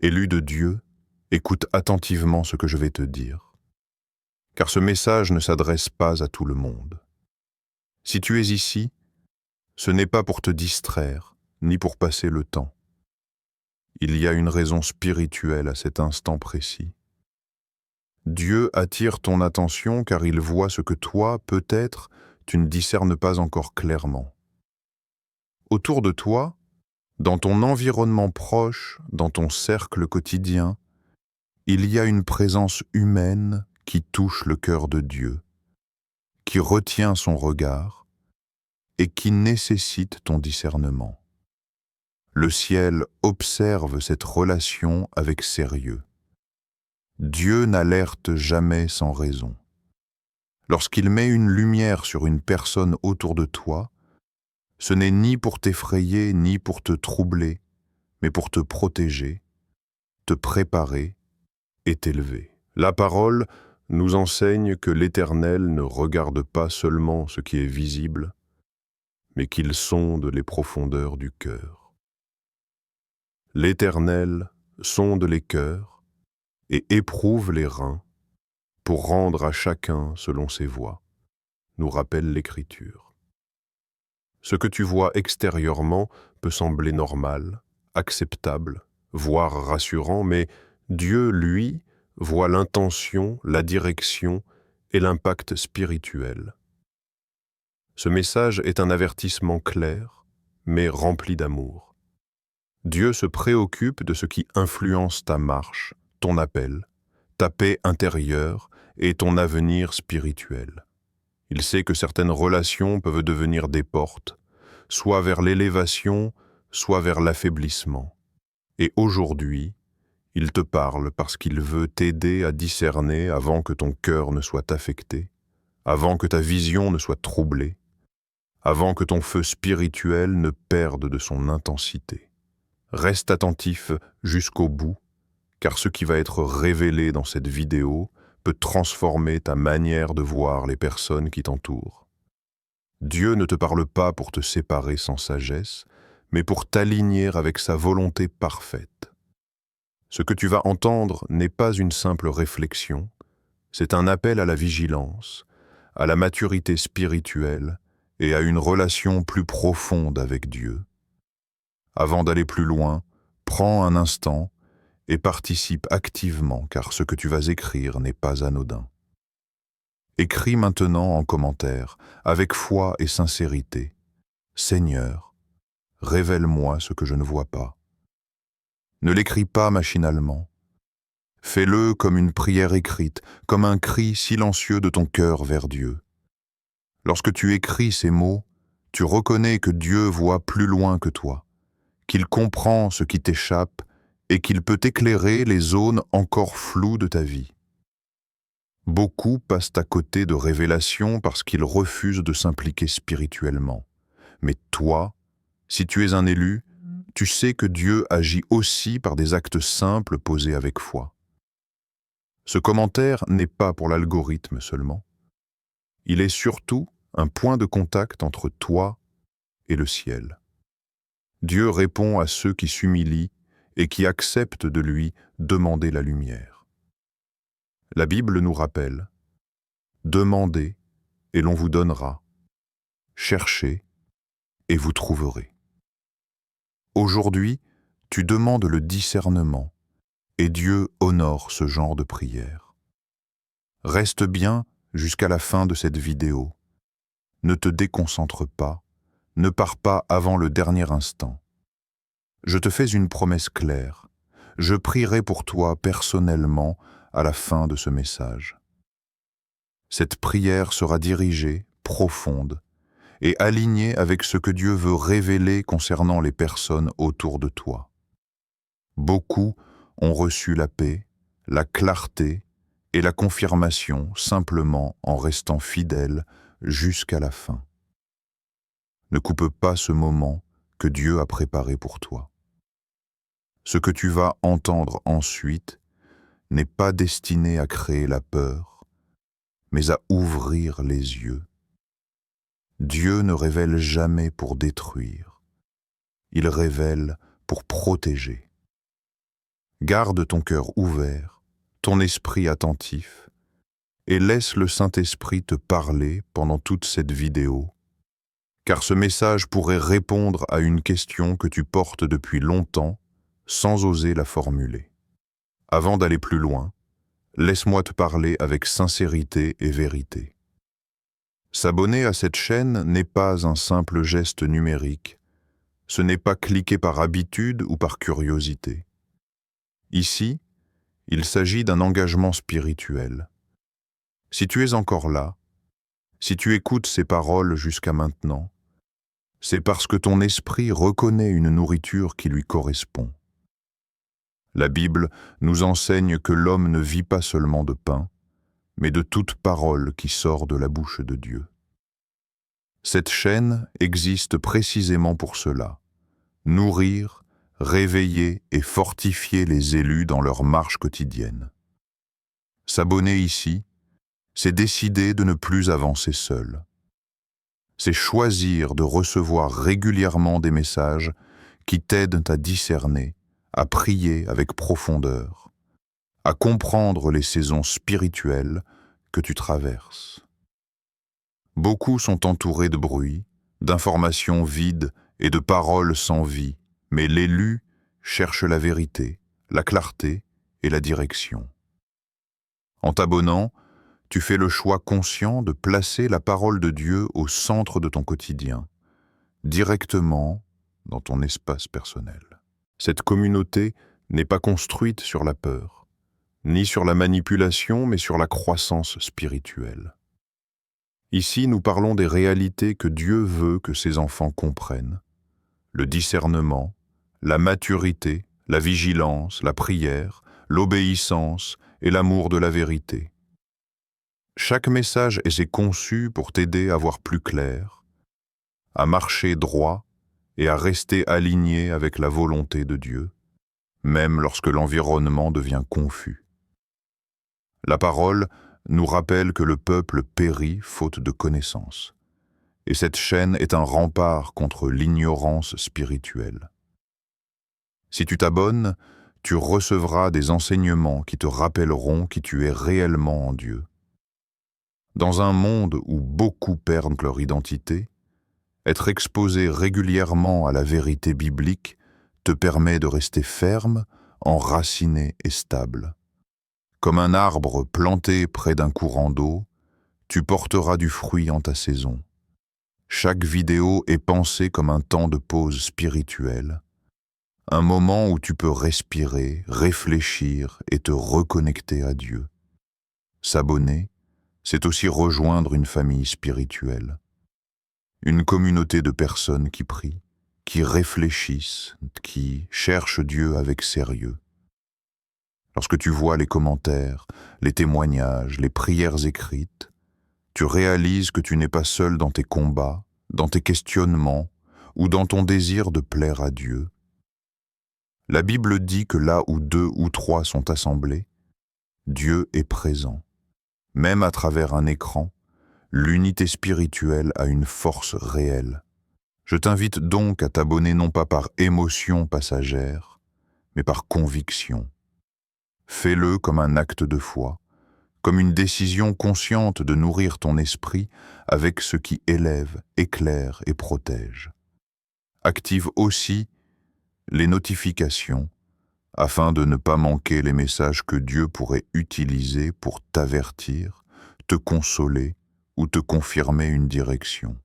Élu de Dieu, écoute attentivement ce que je vais te dire, car ce message ne s'adresse pas à tout le monde. Si tu es ici, ce n'est pas pour te distraire, ni pour passer le temps. Il y a une raison spirituelle à cet instant précis. Dieu attire ton attention car il voit ce que toi, peut-être, tu ne discernes pas encore clairement. Autour de toi, dans ton environnement proche, dans ton cercle quotidien, il y a une présence humaine qui touche le cœur de Dieu, qui retient son regard et qui nécessite ton discernement. Le ciel observe cette relation avec sérieux. Dieu n'alerte jamais sans raison. Lorsqu'il met une lumière sur une personne autour de toi, ce n'est ni pour t'effrayer ni pour te troubler, mais pour te protéger, te préparer et t'élever. La parole nous enseigne que l'Éternel ne regarde pas seulement ce qui est visible, mais qu'il sonde les profondeurs du cœur. L'Éternel sonde les cœurs et éprouve les reins pour rendre à chacun selon ses voies, nous rappelle l'Écriture. Ce que tu vois extérieurement peut sembler normal, acceptable, voire rassurant, mais Dieu, lui, voit l'intention, la direction et l'impact spirituel. Ce message est un avertissement clair, mais rempli d'amour. Dieu se préoccupe de ce qui influence ta marche, ton appel, ta paix intérieure et ton avenir spirituel. Il sait que certaines relations peuvent devenir des portes, soit vers l'élévation, soit vers l'affaiblissement. Et aujourd'hui, il te parle parce qu'il veut t'aider à discerner avant que ton cœur ne soit affecté, avant que ta vision ne soit troublée, avant que ton feu spirituel ne perde de son intensité. Reste attentif jusqu'au bout, car ce qui va être révélé dans cette vidéo peut transformer ta manière de voir les personnes qui t'entourent. Dieu ne te parle pas pour te séparer sans sagesse, mais pour t'aligner avec sa volonté parfaite. Ce que tu vas entendre n'est pas une simple réflexion, c'est un appel à la vigilance, à la maturité spirituelle et à une relation plus profonde avec Dieu. Avant d'aller plus loin, prends un instant et participe activement, car ce que tu vas écrire n'est pas anodin. Écris maintenant en commentaire, avec foi et sincérité. Seigneur, révèle-moi ce que je ne vois pas. Ne l'écris pas machinalement. Fais-le comme une prière écrite, comme un cri silencieux de ton cœur vers Dieu. Lorsque tu écris ces mots, tu reconnais que Dieu voit plus loin que toi, qu'il comprend ce qui t'échappe et qu'il peut éclairer les zones encore floues de ta vie. Beaucoup passent à côté de révélations parce qu'ils refusent de s'impliquer spirituellement. Mais toi, si tu es un élu, tu sais que Dieu agit aussi par des actes simples posés avec foi. Ce commentaire n'est pas pour l'algorithme seulement. Il est surtout un point de contact entre toi et le ciel. Dieu répond à ceux qui s'humilient et qui acceptent de lui demander la lumière. La Bible nous rappelle « Demandez et l'on vous donnera. Cherchez et vous trouverez. » Aujourd'hui, tu demandes le discernement et Dieu honore ce genre de prière. Reste bien jusqu'à la fin de cette vidéo. Ne te déconcentre pas, ne pars pas avant le dernier instant. Je te fais une promesse claire. Je prierai pour toi personnellement à la fin de ce message. Cette prière sera dirigée, profonde, et alignée avec ce que Dieu veut révéler concernant les personnes autour de toi. Beaucoup ont reçu la paix, la clarté et la confirmation simplement en restant fidèles jusqu'à la fin. Ne coupe pas ce moment que Dieu a préparé pour toi. Ce que tu vas entendre ensuite n'est pas destiné à créer la peur, mais à ouvrir les yeux. Dieu ne révèle jamais pour détruire, il révèle pour protéger. Garde ton cœur ouvert, ton esprit attentif, et laisse le Saint-Esprit te parler pendant toute cette vidéo, car ce message pourrait répondre à une question que tu portes depuis longtemps sans oser la formuler. Avant d'aller plus loin, laisse-moi te parler avec sincérité et vérité. S'abonner à cette chaîne n'est pas un simple geste numérique, ce n'est pas cliquer par habitude ou par curiosité. Ici, il s'agit d'un engagement spirituel. Si tu es encore là, si tu écoutes ces paroles jusqu'à maintenant, c'est parce que ton esprit reconnaît une nourriture qui lui correspond. La Bible nous enseigne que l'homme ne vit pas seulement de pain, mais de toute parole qui sort de la bouche de Dieu. Cette chaîne existe précisément pour cela, nourrir, réveiller et fortifier les élus dans leur marche quotidienne. S'abonner ici, c'est décider de ne plus avancer seul. C'est choisir de recevoir régulièrement des messages qui t'aident à discerner, à prier avec profondeur, à comprendre les saisons spirituelles que tu traverses. Beaucoup sont entourés de bruit, d'informations vides et de paroles sans vie, mais l'élu cherche la vérité, la clarté et la direction. En t'abonnant, tu fais le choix conscient de placer la parole de Dieu au centre de ton quotidien, directement dans ton espace personnel. Cette communauté n'est pas construite sur la peur, ni sur la manipulation, mais sur la croissance spirituelle. Ici, nous parlons des réalités que Dieu veut que ses enfants comprennent, le discernement, la maturité, la vigilance, la prière, l'obéissance et l'amour de la vérité. Chaque message est conçu pour t'aider à voir plus clair, à marcher droit et à rester aligné avec la volonté de Dieu, même lorsque l'environnement devient confus. La parole nous rappelle que le peuple périt faute de connaissance, et cette chaîne est un rempart contre l'ignorance spirituelle. Si tu t'abonnes, tu recevras des enseignements qui te rappelleront qui tu es réellement en Dieu. Dans un monde où beaucoup perdent leur identité, être exposé régulièrement à la vérité biblique te permet de rester ferme, enraciné et stable. Comme un arbre planté près d'un courant d'eau, tu porteras du fruit en ta saison. Chaque vidéo est pensée comme un temps de pause spirituelle, un moment où tu peux respirer, réfléchir et te reconnecter à Dieu. S'abonner, c'est aussi rejoindre une famille spirituelle, une communauté de personnes qui prient, qui réfléchissent, qui cherchent Dieu avec sérieux. Lorsque tu vois les commentaires, les témoignages, les prières écrites, tu réalises que tu n'es pas seul dans tes combats, dans tes questionnements ou dans ton désir de plaire à Dieu. La Bible dit que là où 2 ou 3 sont assemblés, Dieu est présent. Même à travers un écran, l'unité spirituelle a une force réelle. Je t'invite donc à t'abonner non pas par émotion passagère, mais par conviction. Fais-le comme un acte de foi, comme une décision consciente de nourrir ton esprit avec ce qui élève, éclaire et protège. Active aussi les notifications afin de ne pas manquer les messages que Dieu pourrait utiliser pour t'avertir, te consoler ou te confirmer une direction.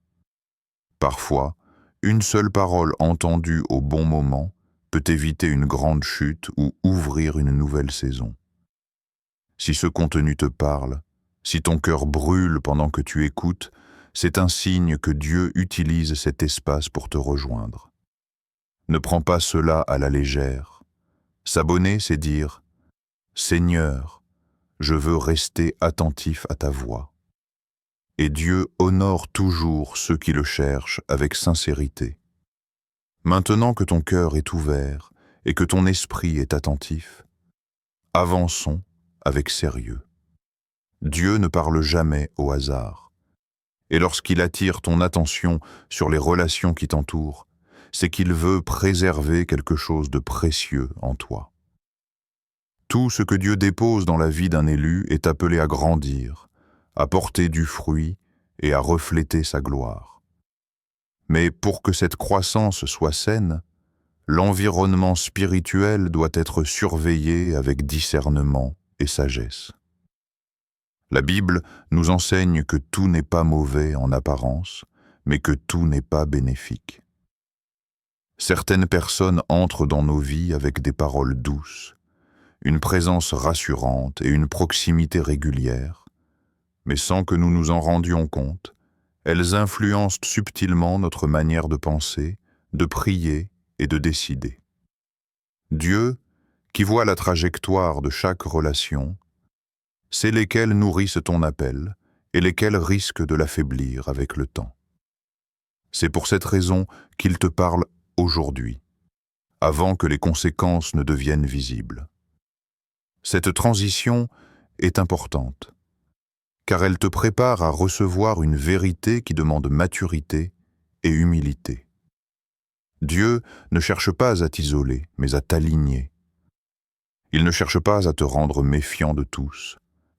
Parfois, une seule parole entendue au bon moment peut éviter une grande chute ou ouvrir une nouvelle saison. Si ce contenu te parle, si ton cœur brûle pendant que tu écoutes, c'est un signe que Dieu utilise cet espace pour te rejoindre. Ne prends pas cela à la légère. S'abonner, c'est dire « Seigneur, je veux rester attentif à ta voix ». Et Dieu honore toujours ceux qui le cherchent avec sincérité. Maintenant que ton cœur est ouvert et que ton esprit est attentif, avançons avec sérieux. Dieu ne parle jamais au hasard. Et lorsqu'il attire ton attention sur les relations qui t'entourent, c'est qu'il veut préserver quelque chose de précieux en toi. Tout ce que Dieu dépose dans la vie d'un élu est appelé à grandir, à porter du fruit et à refléter sa gloire. Mais pour que cette croissance soit saine, l'environnement spirituel doit être surveillé avec discernement et sagesse. La Bible nous enseigne que tout n'est pas mauvais en apparence, mais que tout n'est pas bénéfique. Certaines personnes entrent dans nos vies avec des paroles douces, une présence rassurante et une proximité régulière, mais sans que nous nous en rendions compte, elles influencent subtilement notre manière de penser, de prier et de décider. Dieu, qui voit la trajectoire de chaque relation, sait lesquelles nourrissent ton appel et lesquelles risquent de l'affaiblir avec le temps. C'est pour cette raison qu'il te parle aujourd'hui, avant que les conséquences ne deviennent visibles. Cette transition est importante, car elle te prépare à recevoir une vérité qui demande maturité et humilité. Dieu ne cherche pas à t'isoler, mais à t'aligner. Il ne cherche pas à te rendre méfiant de tous,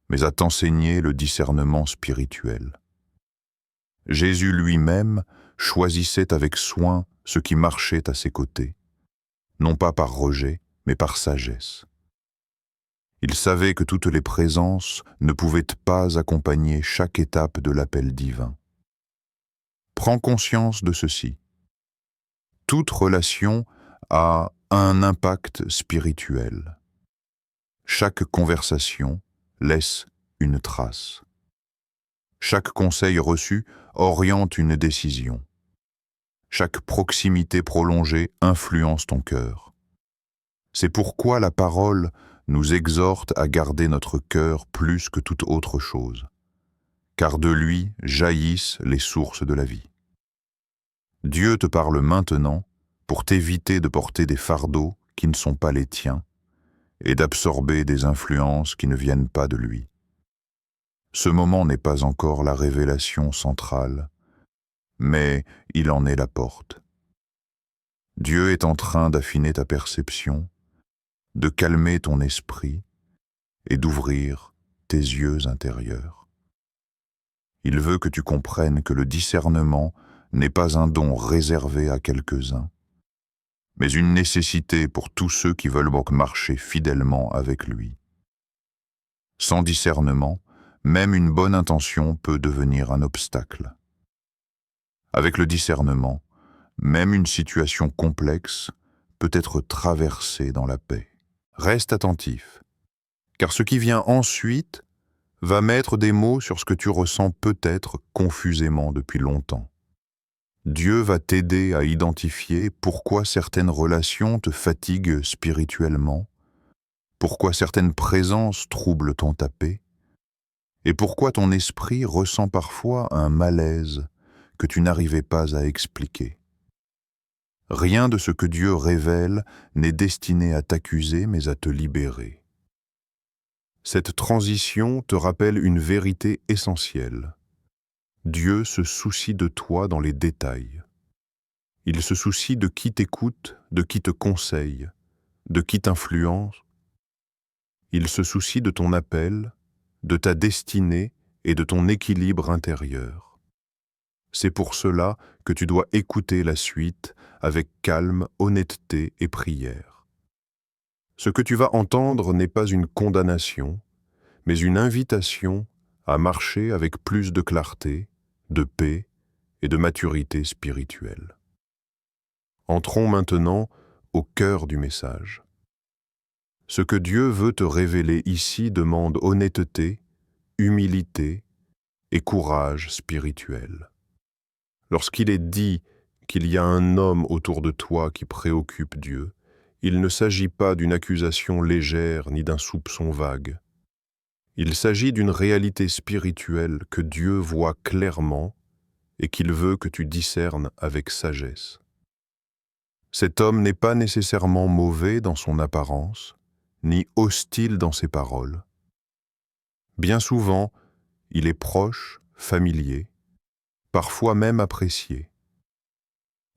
mais à t'enseigner le discernement spirituel. Jésus lui-même choisissait avec soin ce qui marchait à ses côtés, non pas par rejet, mais par sagesse. Il savait que toutes les présences ne pouvaient pas accompagner chaque étape de l'appel divin. Prends conscience de ceci. Toute relation a un impact spirituel. Chaque conversation laisse une trace. Chaque conseil reçu oriente une décision. Chaque proximité prolongée influence ton cœur. C'est pourquoi la parole nous exhorte à garder notre cœur plus que toute autre chose, car de lui jaillissent les sources de la vie. Dieu te parle maintenant pour t'éviter de porter des fardeaux qui ne sont pas les tiens et d'absorber des influences qui ne viennent pas de lui. Ce moment n'est pas encore la révélation centrale, mais il en est la porte. Dieu est en train d'affiner ta perception, de calmer ton esprit et d'ouvrir tes yeux intérieurs. Il veut que tu comprennes que le discernement n'est pas un don réservé à quelques-uns, mais une nécessité pour tous ceux qui veulent donc marcher fidèlement avec lui. Sans discernement, même une bonne intention peut devenir un obstacle. Avec le discernement, même une situation complexe peut être traversée dans la paix. Reste attentif, car ce qui vient ensuite va mettre des mots sur ce que tu ressens peut-être confusément depuis longtemps. Dieu va t'aider à identifier pourquoi certaines relations te fatiguent spirituellement, pourquoi certaines présences troublent ton paix, et pourquoi ton esprit ressent parfois un malaise que tu n'arrivais pas à expliquer. Rien de ce que Dieu révèle n'est destiné à t'accuser, mais à te libérer. Cette transition te rappelle une vérité essentielle. Dieu se soucie de toi dans les détails. Il se soucie de qui t'écoute, de qui te conseille, de qui t'influence. Il se soucie de ton appel, de ta destinée et de ton équilibre intérieur. C'est pour cela que tu dois écouter la suite avec calme, honnêteté et prière. Ce que tu vas entendre n'est pas une condamnation, mais une invitation à marcher avec plus de clarté, de paix et de maturité spirituelle. Entrons maintenant au cœur du message. Ce que Dieu veut te révéler ici demande honnêteté, humilité et courage spirituel. Lorsqu'il est dit qu'il y a un homme autour de toi qui préoccupe Dieu, il ne s'agit pas d'une accusation légère ni d'un soupçon vague. Il s'agit d'une réalité spirituelle que Dieu voit clairement et qu'il veut que tu discernes avec sagesse. Cet homme n'est pas nécessairement mauvais dans son apparence, ni hostile dans ses paroles. Bien souvent, il est proche, familier, parfois même apprécié.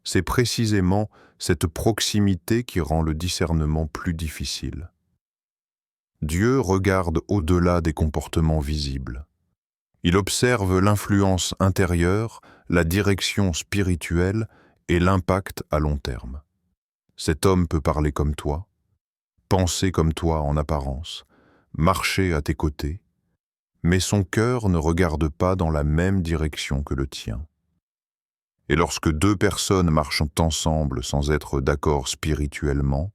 C'est précisément cette proximité qui rend le discernement plus difficile. Dieu regarde au-delà des comportements visibles. Il observe l'influence intérieure, la direction spirituelle et l'impact à long terme. Cet homme peut parler comme toi, penser comme toi en apparence, marcher à tes côtés, mais son cœur ne regarde pas dans la même direction que le tien. Et lorsque deux personnes marchent ensemble sans être d'accord spirituellement,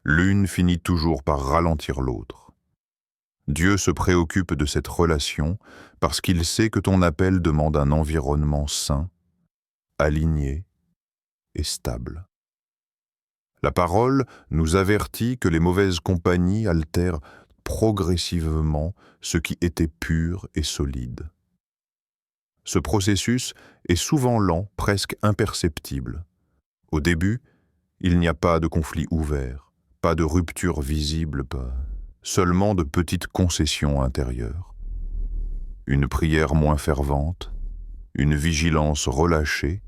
l'une finit toujours par ralentir l'autre. Dieu se préoccupe de cette relation parce qu'il sait que ton appel demande un environnement sain, aligné et stable. La parole nous avertit que les mauvaises compagnies altèrent progressivement ce qui était pur et solide. Ce processus est souvent lent, presque imperceptible. Au début, il n'y a pas de conflit ouvert, pas de rupture visible, seulement de petites concessions intérieures. Une prière moins fervente, une vigilance relâchée,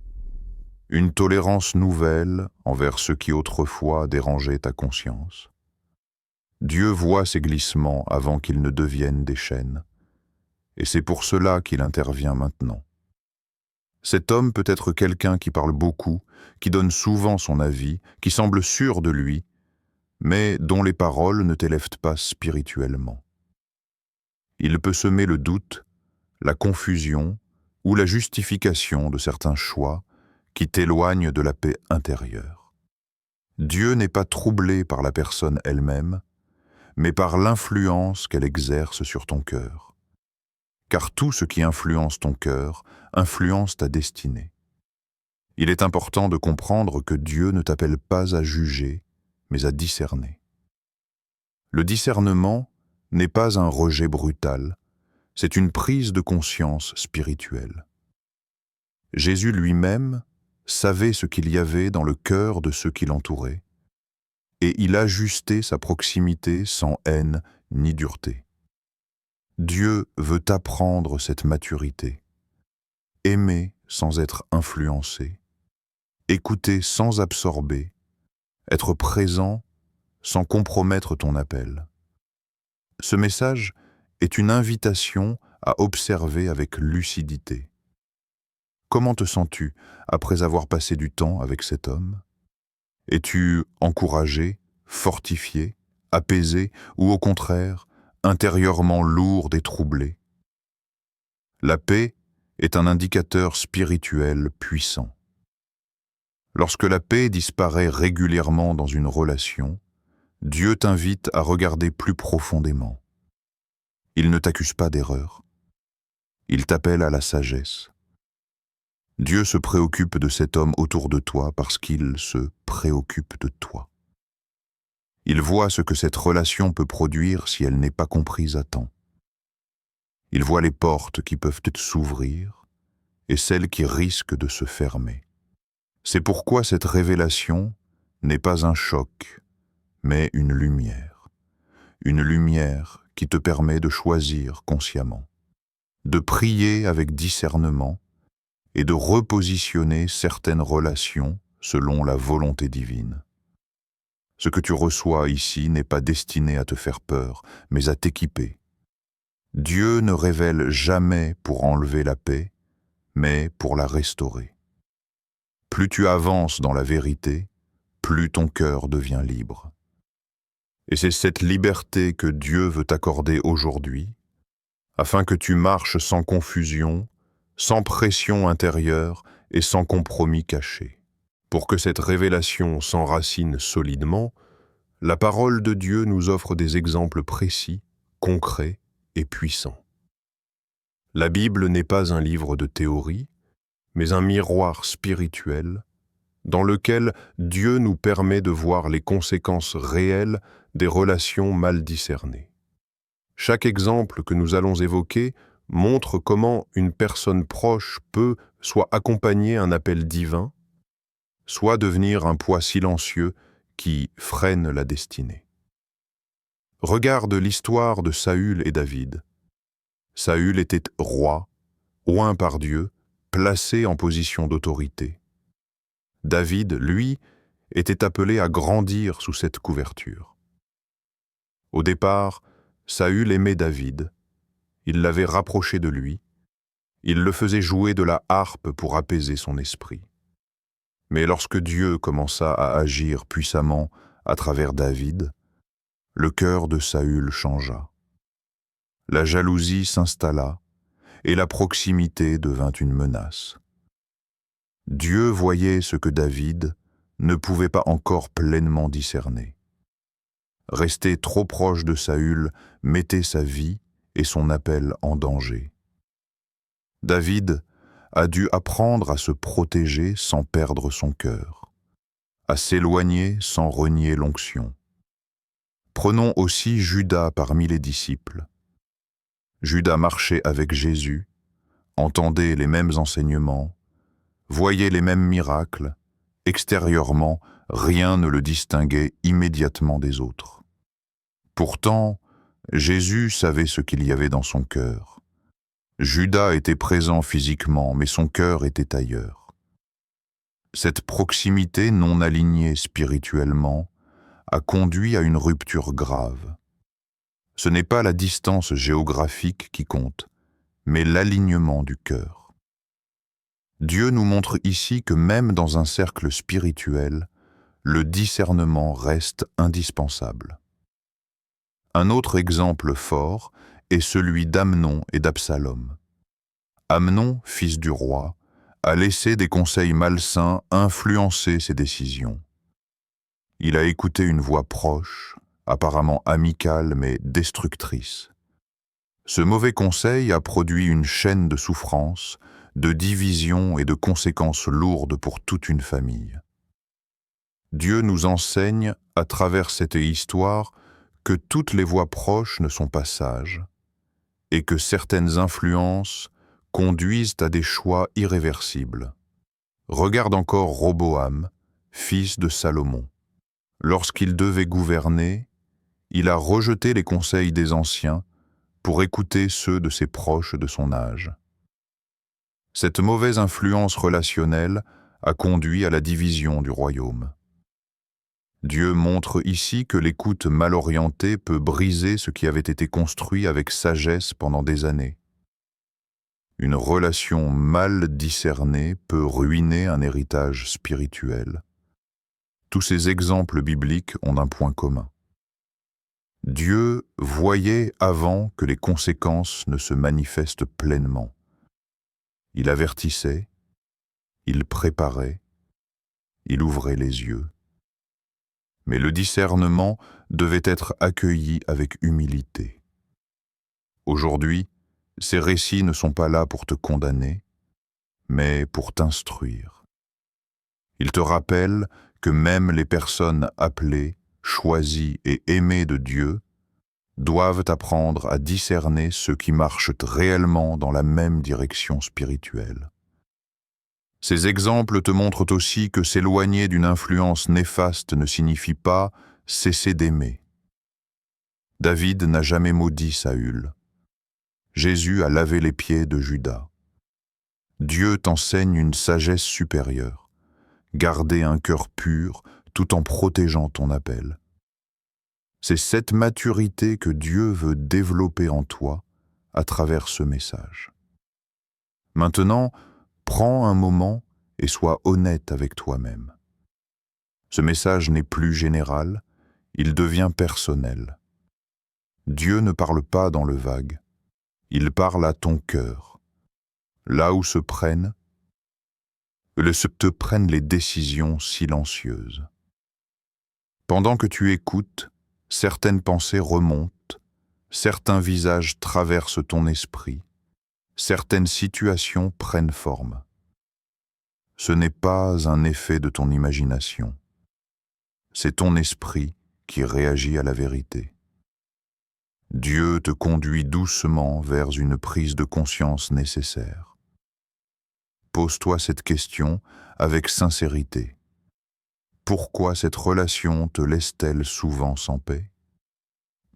une tolérance nouvelle envers ce qui autrefois dérangeait ta conscience. Dieu voit ces glissements avant qu'ils ne deviennent des chaînes, et c'est pour cela qu'il intervient maintenant. Cet homme peut être quelqu'un qui parle beaucoup, qui donne souvent son avis, qui semble sûr de lui, mais dont les paroles ne t'élèvent pas spirituellement. Il peut semer le doute, la confusion ou la justification de certains choix qui t'éloignent de la paix intérieure. Dieu n'est pas troublé par la personne elle-même, mais par l'influence qu'elle exerce sur ton cœur. Car tout ce qui influence ton cœur influence ta destinée. Il est important de comprendre que Dieu ne t'appelle pas à juger, mais à discerner. Le discernement n'est pas un rejet brutal, c'est une prise de conscience spirituelle. Jésus lui-même savait ce qu'il y avait dans le cœur de ceux qui l'entouraient, et il ajustait sa proximité sans haine ni dureté. Dieu veut apprendre cette maturité, aimer sans être influencé, écouter sans absorber, être présent sans compromettre ton appel. Ce message est une invitation à observer avec lucidité. Comment te sens-tu après avoir passé du temps avec cet homme? Es-tu encouragé, fortifié, apaisé ou au contraire, intérieurement lourde et troublée? La paix est un indicateur spirituel puissant. Lorsque la paix disparaît régulièrement dans une relation, Dieu t'invite à regarder plus profondément. Il ne t'accuse pas d'erreur. Il t'appelle à la sagesse. Dieu se préoccupe de cet homme autour de toi parce qu'il se préoccupe de toi. Il voit ce que cette relation peut produire si elle n'est pas comprise à temps. Il voit les portes qui peuvent s'ouvrir et celles qui risquent de se fermer. C'est pourquoi cette révélation n'est pas un choc, mais une lumière qui te permet de choisir consciemment, de prier avec discernement et de repositionner certaines relations selon la volonté divine. Ce que tu reçois ici n'est pas destiné à te faire peur, mais à t'équiper. Dieu ne révèle jamais pour enlever la paix, mais pour la restaurer. Plus tu avances dans la vérité, plus ton cœur devient libre. Et c'est cette liberté que Dieu veut t'accorder aujourd'hui, afin que tu marches sans confusion, sans pression intérieure et sans compromis caché. Pour que cette révélation s'enracine solidement, la parole de Dieu nous offre des exemples précis, concrets et puissants. La Bible n'est pas un livre de théorie, mais un miroir spirituel dans lequel Dieu nous permet de voir les conséquences réelles des relations mal discernées. Chaque exemple que nous allons évoquer montre comment une personne proche peut soit accompagner un appel divin, soit devenir un poids silencieux qui freine la destinée. Regarde l'histoire de Saül et David. Saül était roi, oint par Dieu, placé en position d'autorité. David, lui, était appelé à grandir sous cette couverture. Au départ, Saül aimait David, il l'avait rapproché de lui, il le faisait jouer de la harpe pour apaiser son esprit. Mais lorsque Dieu commença à agir puissamment à travers David, le cœur de Saül changea. La jalousie s'installa et la proximité devint une menace. Dieu voyait ce que David ne pouvait pas encore pleinement discerner. Rester trop proche de Saül mettait sa vie et son appel en danger. David a dû apprendre à se protéger sans perdre son cœur, à s'éloigner sans renier l'onction. Prenons aussi Judas parmi les disciples. Judas marchait avec Jésus, entendait les mêmes enseignements, voyait les mêmes miracles. Extérieurement, rien ne le distinguait immédiatement des autres. Pourtant, Jésus savait ce qu'il y avait dans son cœur. Judas était présent physiquement, mais son cœur était ailleurs. Cette proximité non alignée spirituellement a conduit à une rupture grave. Ce n'est pas la distance géographique qui compte, mais l'alignement du cœur. Dieu nous montre ici que même dans un cercle spirituel, le discernement reste indispensable. Un autre exemple fort est celui d'Amnon et d'Absalom. Amnon, fils du roi, a laissé des conseils malsains influencer ses décisions. Il a écouté une voix proche, apparemment amicale mais destructrice. Ce mauvais conseil a produit une chaîne de souffrances, de divisions et de conséquences lourdes pour toute une famille. Dieu nous enseigne, à travers cette histoire, que toutes les voix proches ne sont pas sages et que certaines influences conduisent à des choix irréversibles. Regarde encore Roboam, fils de Salomon. Lorsqu'il devait gouverner, il a rejeté les conseils des anciens pour écouter ceux de ses proches de son âge. Cette mauvaise influence relationnelle a conduit à la division du royaume. Dieu montre ici que l'écoute mal orientée peut briser ce qui avait été construit avec sagesse pendant des années. Une relation mal discernée peut ruiner un héritage spirituel. Tous ces exemples bibliques ont un point commun. Dieu voyait avant que les conséquences ne se manifestent pleinement. Il avertissait, il préparait, il ouvrait les yeux. Mais le discernement devait être accueilli avec humilité. Aujourd'hui, ces récits ne sont pas là pour te condamner, mais pour t'instruire. Ils te rappellent que même les personnes appelées, choisies et aimées de Dieu doivent apprendre à discerner ceux qui marchent réellement dans la même direction spirituelle. Ces exemples te montrent aussi que s'éloigner d'une influence néfaste ne signifie pas cesser d'aimer. David n'a jamais maudit Saül. Jésus a lavé les pieds de Judas. Dieu t'enseigne une sagesse supérieure. Garder un cœur pur tout en protégeant ton appel. C'est cette maturité que Dieu veut développer en toi à travers ce message. Maintenant, prends un moment et sois honnête avec toi-même. Ce message n'est plus général, il devient personnel. Dieu ne parle pas dans le vague, il parle à ton cœur, là où se te prennent les décisions silencieuses. Pendant que tu écoutes, certaines pensées remontent, certains visages traversent ton esprit, certaines situations prennent forme. Ce n'est pas un effet de ton imagination. C'est ton esprit qui réagit à la vérité. Dieu te conduit doucement vers une prise de conscience nécessaire. Pose-toi cette question avec sincérité. Pourquoi cette relation te laisse-t-elle souvent sans paix?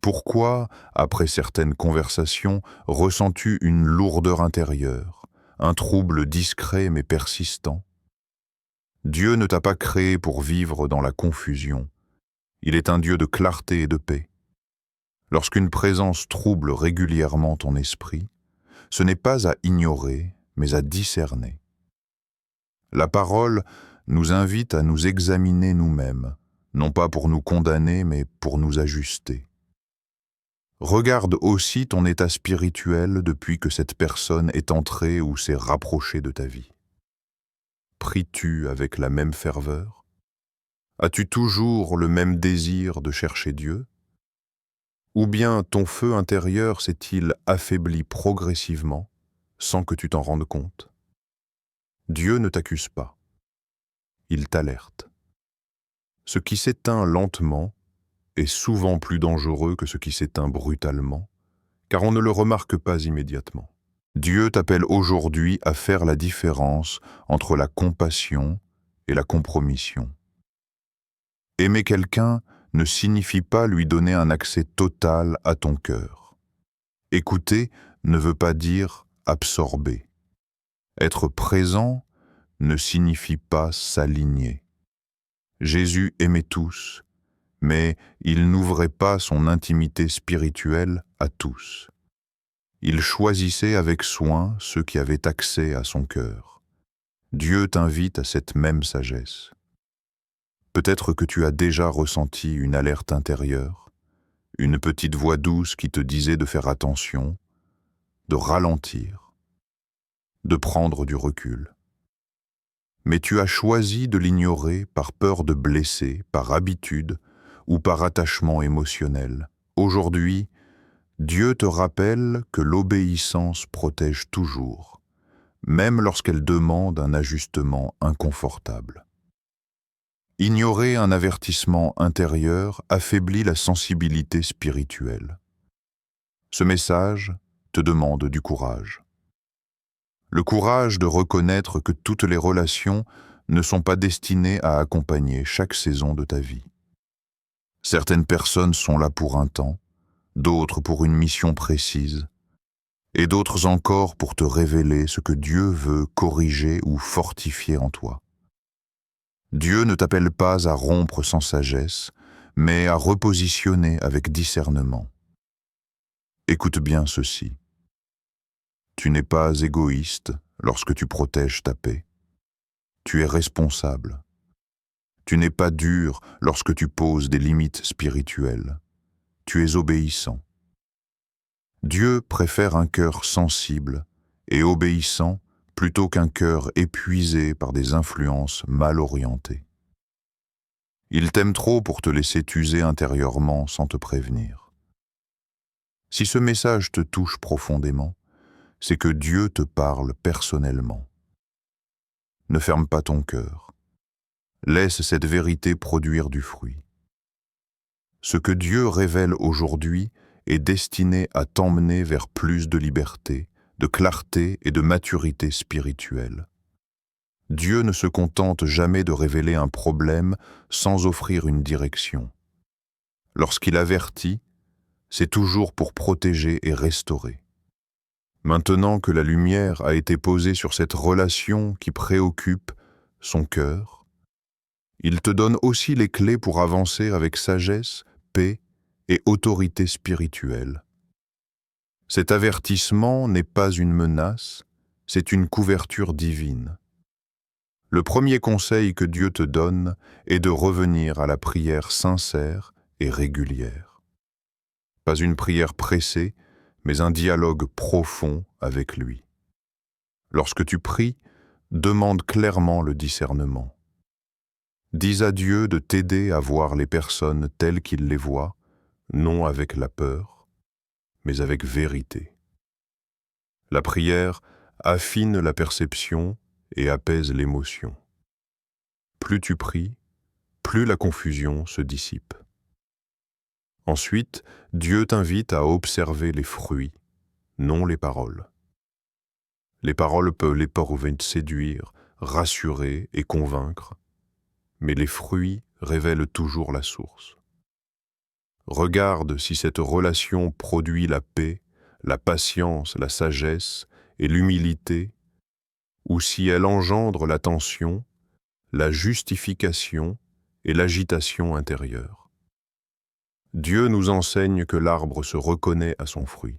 Pourquoi, après certaines conversations, ressens-tu une lourdeur intérieure, un trouble discret mais persistant? Dieu ne t'a pas créé pour vivre dans la confusion. Il est un Dieu de clarté et de paix. Lorsqu'une présence trouble régulièrement ton esprit, ce n'est pas à ignorer, mais à discerner. La parole nous invite à nous examiner nous-mêmes, non pas pour nous condamner, mais pour nous ajuster. Regarde aussi ton état spirituel depuis que cette personne est entrée ou s'est rapprochée de ta vie. Pries-tu avec la même ferveur? As-tu toujours le même désir de chercher Dieu? Ou bien ton feu intérieur s'est-il affaibli progressivement sans que tu t'en rendes compte? Dieu ne t'accuse pas, il t'alerte. Ce qui s'éteint lentement est souvent plus dangereux que ce qui s'éteint brutalement, car on ne le remarque pas immédiatement. Dieu t'appelle aujourd'hui à faire la différence entre la compassion et la compromission. Aimer quelqu'un ne signifie pas lui donner un accès total à ton cœur. Écouter ne veut pas dire absorber. Être présent ne signifie pas s'aligner. Jésus aimait tous, mais il n'ouvrait pas son intimité spirituelle à tous. Il choisissait avec soin ceux qui avaient accès à son cœur. Dieu t'invite à cette même sagesse. Peut-être que tu as déjà ressenti une alerte intérieure, une petite voix douce qui te disait de faire attention, de ralentir, de prendre du recul. Mais tu as choisi de l'ignorer par peur de blesser, par habitude ou par attachement émotionnel. Aujourd'hui, Dieu te rappelle que l'obéissance protège toujours, même lorsqu'elle demande un ajustement inconfortable. Ignorer un avertissement intérieur affaiblit la sensibilité spirituelle. Ce message te demande du courage. Le courage de reconnaître que toutes les relations ne sont pas destinées à accompagner chaque saison de ta vie. Certaines personnes sont là pour un temps, d'autres pour une mission précise, et d'autres encore pour te révéler ce que Dieu veut corriger ou fortifier en toi. Dieu ne t'appelle pas à rompre sans sagesse, mais à repositionner avec discernement. Écoute bien ceci. Tu n'es pas égoïste lorsque tu protèges ta paix. Tu es responsable. Tu n'es pas dur lorsque tu poses des limites spirituelles. Tu es obéissant. Dieu préfère un cœur sensible et obéissant plutôt qu'un cœur épuisé par des influences mal orientées. Il t'aime trop pour te laisser t'user intérieurement sans te prévenir. Si ce message te touche profondément, c'est que Dieu te parle personnellement. Ne ferme pas ton cœur. Laisse cette vérité produire du fruit. Ce que Dieu révèle aujourd'hui est destiné à t'emmener vers plus de liberté, de clarté et de maturité spirituelle. Dieu ne se contente jamais de révéler un problème sans offrir une direction. Lorsqu'il avertit, c'est toujours pour protéger et restaurer. Maintenant que la lumière a été posée sur cette relation qui préoccupe son cœur, il te donne aussi les clés pour avancer avec sagesse, paix et autorité spirituelle. Cet avertissement n'est pas une menace, c'est une couverture divine. Le premier conseil que Dieu te donne est de revenir à la prière sincère et régulière. Pas une prière pressée, mais un dialogue profond avec lui. Lorsque tu pries, demande clairement le discernement. Dis à Dieu de t'aider à voir les personnes telles qu'il les voit, non avec la peur, mais avec vérité. La prière affine la perception et apaise l'émotion. Plus tu pries, plus la confusion se dissipe. Ensuite, Dieu t'invite à observer les fruits, non les paroles. Les paroles peuvent séduire, rassurer et convaincre, mais les fruits révèlent toujours la source. Regarde si cette relation produit la paix, la patience, la sagesse et l'humilité, ou si elle engendre la tension, la justification et l'agitation intérieure. Dieu nous enseigne que l'arbre se reconnaît à son fruit.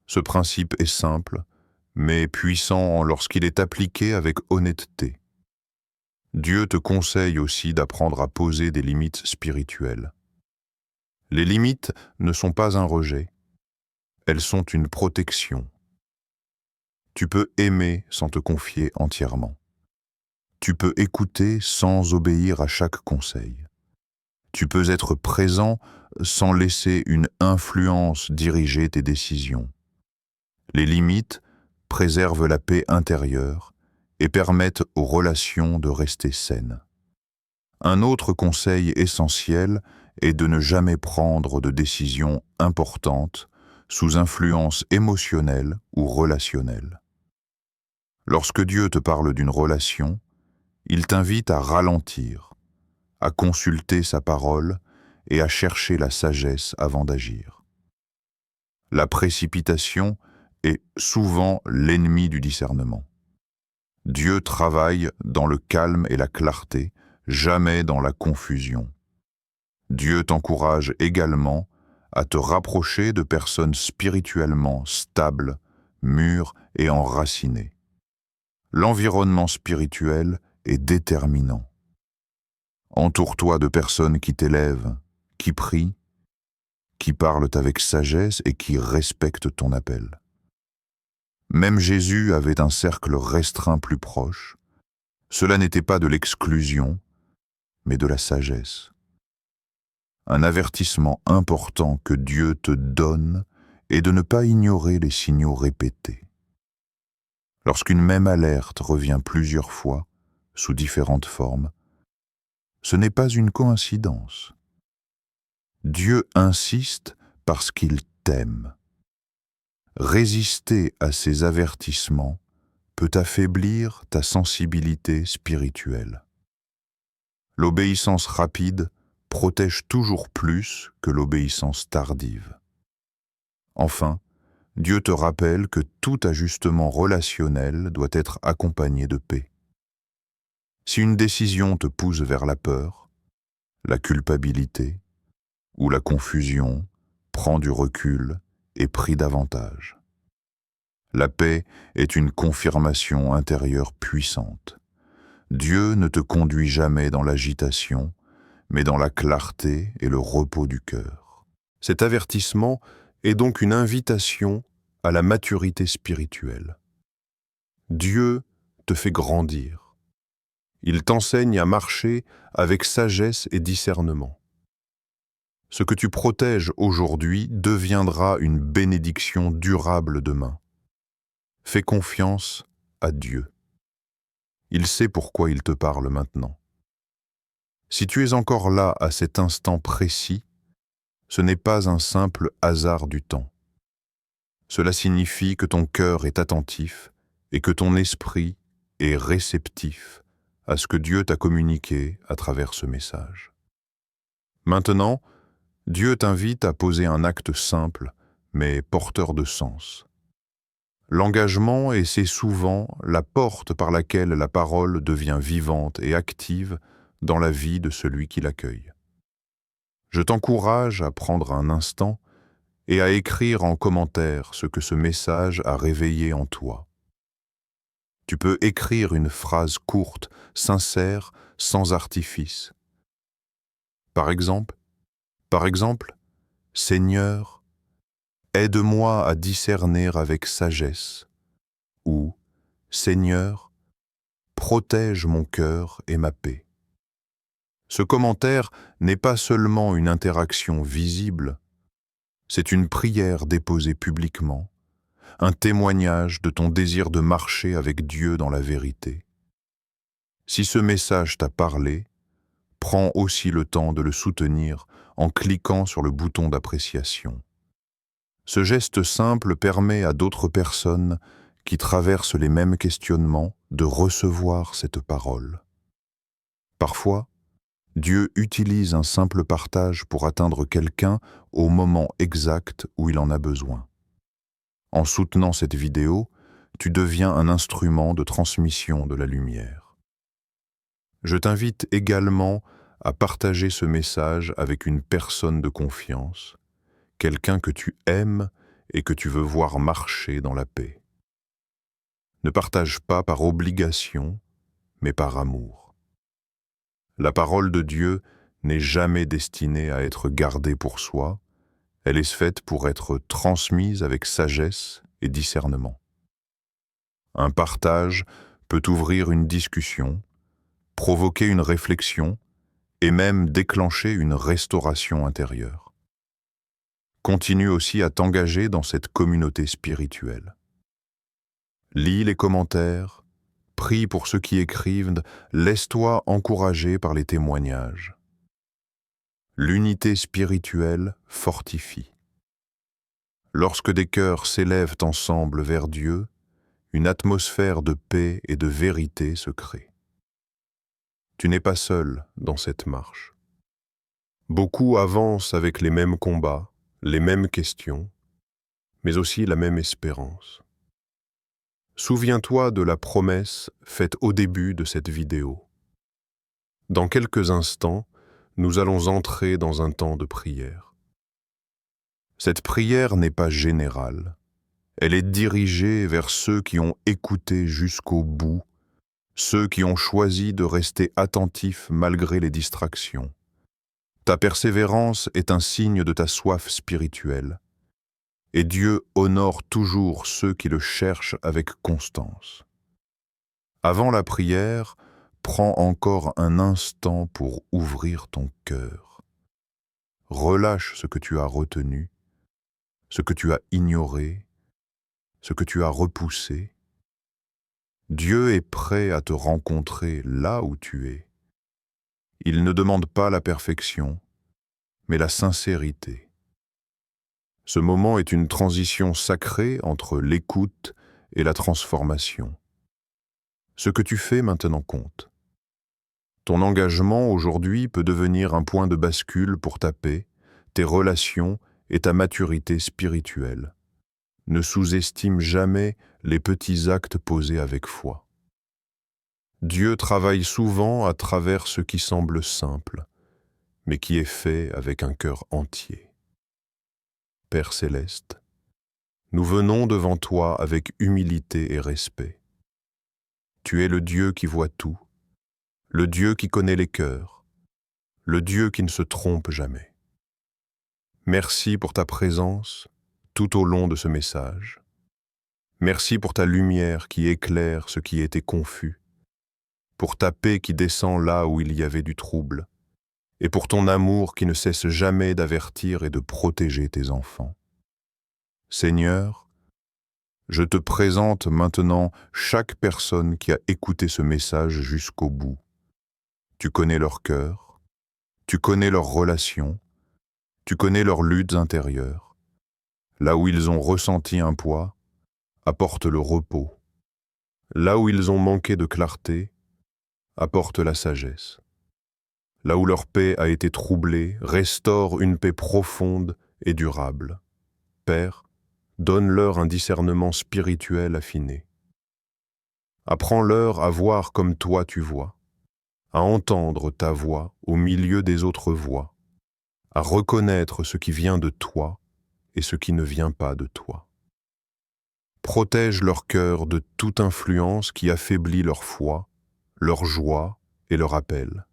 Ce principe est simple, mais puissant lorsqu'il est appliqué avec honnêteté. Dieu te conseille aussi d'apprendre à poser des limites spirituelles. Les limites ne sont pas un rejet, elles sont une protection. Tu peux aimer sans te confier entièrement. Tu peux écouter sans obéir à chaque conseil. Tu peux être présent sans laisser une influence diriger tes décisions. Les limites préservent la paix intérieure et permettent aux relations de rester saines. Un autre conseil essentiel est de ne jamais prendre de décisions importantes sous influence émotionnelle ou relationnelle. Lorsque Dieu te parle d'une relation, il t'invite à ralentir, à consulter sa parole et à chercher la sagesse avant d'agir. La précipitation est souvent l'ennemi du discernement. Dieu travaille dans le calme et la clarté, jamais dans la confusion. Dieu t'encourage également à te rapprocher de personnes spirituellement stables, mûres et enracinées. L'environnement spirituel est déterminant. Entoure-toi de personnes qui t'élèvent, qui prient, qui parlent avec sagesse et qui respectent ton appel. Même Jésus avait un cercle restreint plus proche. Cela n'était pas de l'exclusion, mais de la sagesse. Un avertissement important que Dieu te donne est de ne pas ignorer les signaux répétés. Lorsqu'une même alerte revient plusieurs fois, sous différentes formes, ce n'est pas une coïncidence. Dieu insiste parce qu'il t'aime. Résister à ces avertissements peut affaiblir ta sensibilité spirituelle. L'obéissance rapide protège toujours plus que l'obéissance tardive. Enfin, Dieu te rappelle que tout ajustement relationnel doit être accompagné de paix. Si une décision te pousse vers la peur, la culpabilité ou la confusion, prends du recul et prie davantage. La paix est une confirmation intérieure puissante. Dieu ne te conduit jamais dans l'agitation, mais dans la clarté et le repos du cœur. Cet avertissement est donc une invitation à la maturité spirituelle. Dieu te fait grandir. Il t'enseigne à marcher avec sagesse et discernement. Ce que tu protèges aujourd'hui deviendra une bénédiction durable demain. Fais confiance à Dieu. Il sait pourquoi il te parle maintenant. Si tu es encore là à cet instant précis, ce n'est pas un simple hasard du temps. Cela signifie que ton cœur est attentif et que ton esprit est réceptif à ce que Dieu t'a communiqué à travers ce message. Maintenant, Dieu t'invite à poser un acte simple, mais porteur de sens. L'engagement est souvent la porte par laquelle la parole devient vivante et active dans la vie de celui qui l'accueille. Je t'encourage à prendre un instant et à écrire en commentaire ce que ce message a réveillé en toi. Tu peux écrire une phrase courte, sincère, sans artifice. Par exemple, « Seigneur, aide-moi à discerner avec sagesse » ou « Seigneur, protège mon cœur et ma paix ». Ce commentaire n'est pas seulement une interaction visible, c'est une prière déposée publiquement, un témoignage de ton désir de marcher avec Dieu dans la vérité. Si ce message t'a parlé, prends aussi le temps de le soutenir en cliquant sur le bouton d'appréciation. Ce geste simple permet à d'autres personnes qui traversent les mêmes questionnements de recevoir cette parole. Parfois, Dieu utilise un simple partage pour atteindre quelqu'un au moment exact où il en a besoin. En soutenant cette vidéo, tu deviens un instrument de transmission de la lumière. Je t'invite également à partager ce message avec une personne de confiance, quelqu'un que tu aimes et que tu veux voir marcher dans la paix. Ne partage pas par obligation, mais par amour. La parole de Dieu n'est jamais destinée à être gardée pour soi, elle est faite pour être transmise avec sagesse et discernement. Un partage peut ouvrir une discussion, provoquer une réflexion et même déclencher une restauration intérieure. Continue aussi à t'engager dans cette communauté spirituelle. Lis les commentaires, prie pour ceux qui écrivent, laisse-toi encourager par les témoignages. L'unité spirituelle fortifie. Lorsque des cœurs s'élèvent ensemble vers Dieu, une atmosphère de paix et de vérité se crée. Tu n'es pas seul dans cette marche. Beaucoup avancent avec les mêmes combats, les mêmes questions, mais aussi la même espérance. Souviens-toi de la promesse faite au début de cette vidéo. Dans quelques instants, nous allons entrer dans un temps de prière. Cette prière n'est pas générale. Elle est dirigée vers ceux qui ont écouté jusqu'au bout, ceux qui ont choisi de rester attentifs malgré les distractions. Ta persévérance est un signe de ta soif spirituelle, et Dieu honore toujours ceux qui le cherchent avec constance. Avant la prière, prends encore un instant pour ouvrir ton cœur. Relâche ce que tu as retenu, ce que tu as ignoré, ce que tu as repoussé. Dieu est prêt à te rencontrer là où tu es. Il ne demande pas la perfection, mais la sincérité. Ce moment est une transition sacrée entre l'écoute et la transformation. Ce que tu fais maintenant compte. Ton engagement aujourd'hui peut devenir un point de bascule pour ta paix, tes relations et ta maturité spirituelle. Ne sous-estime jamais les petits actes posés avec foi. Dieu travaille souvent à travers ce qui semble simple, mais qui est fait avec un cœur entier. Père céleste, nous venons devant toi avec humilité et respect. Tu es le Dieu qui voit tout, le Dieu qui connaît les cœurs, le Dieu qui ne se trompe jamais. Merci pour ta présence tout au long de ce message. Merci pour ta lumière qui éclaire ce qui était confus, pour ta paix qui descend là où il y avait du trouble, et pour ton amour qui ne cesse jamais d'avertir et de protéger tes enfants. Seigneur, je te présente maintenant chaque personne qui a écouté ce message jusqu'au bout. Tu connais leur cœur, tu connais leurs relations, tu connais leurs luttes intérieures. Là où ils ont ressenti un poids, apporte le repos. Là où ils ont manqué de clarté, apporte la sagesse. Là où leur paix a été troublée, restaure une paix profonde et durable. Père, donne-leur un discernement spirituel affiné. Apprends-leur à voir comme toi tu vois, à entendre ta voix au milieu des autres voix, à reconnaître ce qui vient de toi et ce qui ne vient pas de toi. Protège leur cœur de toute influence qui affaiblit leur foi, leur joie et leur appel.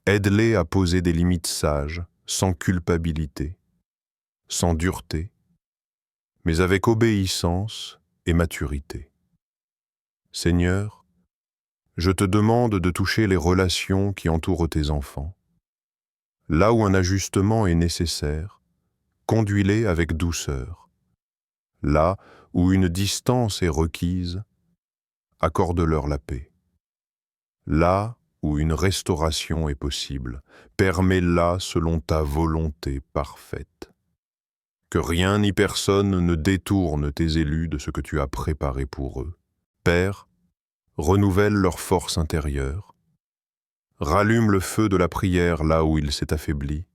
Aide-les à poser des limites sages, sans culpabilité, sans dureté, mais avec obéissance et maturité. Seigneur, je te demande de toucher les relations qui entourent tes enfants. Là où un ajustement est nécessaire, conduis-les avec douceur. Là où une distance est requise, accorde-leur la paix. Là où une restauration est possible, permets-la selon ta volonté parfaite. Que rien ni personne ne détourne tes élus de ce que tu as préparé pour eux. Père, renouvelle leur force intérieure. Rallume le feu de la prière là où il s'est affaibli.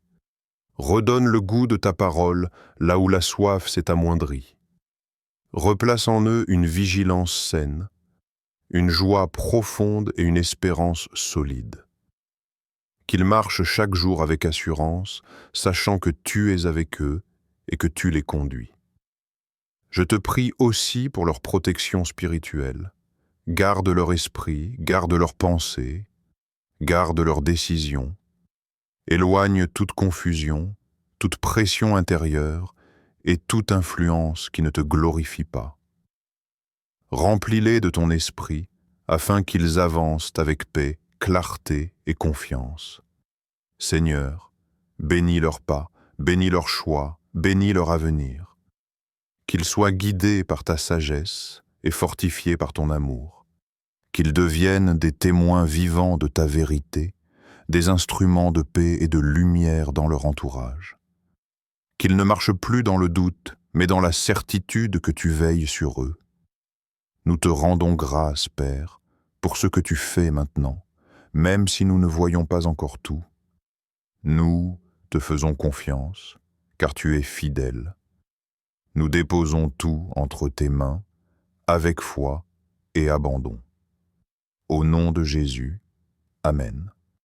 Redonne le goût de ta parole là où la soif s'est amoindrie. Replace en eux une vigilance saine, une joie profonde et une espérance solide. qu'ils marchent chaque jour avec assurance, sachant que tu es avec eux et que tu les conduis. Je te prie aussi pour leur protection spirituelle. Garde leur esprit, garde leurs pensées, garde leurs décisions. Éloigne toute confusion, toute pression intérieure et toute influence qui ne te glorifie pas. Remplis-les de ton esprit, afin qu'ils avancent avec paix, clarté et confiance. Seigneur, bénis leurs pas, bénis leurs choix, bénis leur avenir. Qu'ils soient guidés par ta sagesse et fortifiés par ton amour. Qu'ils deviennent des témoins vivants de ta vérité, des instruments de paix et de lumière dans leur entourage. Qu'ils ne marchent plus dans le doute, mais dans la certitude que tu veilles sur eux. Nous te rendons grâce, Père, pour ce que tu fais maintenant, même si nous ne voyons pas encore tout. Nous te faisons confiance, car tu es fidèle. Nous déposons tout entre tes mains, avec foi et abandon. Au nom de Jésus, Amen.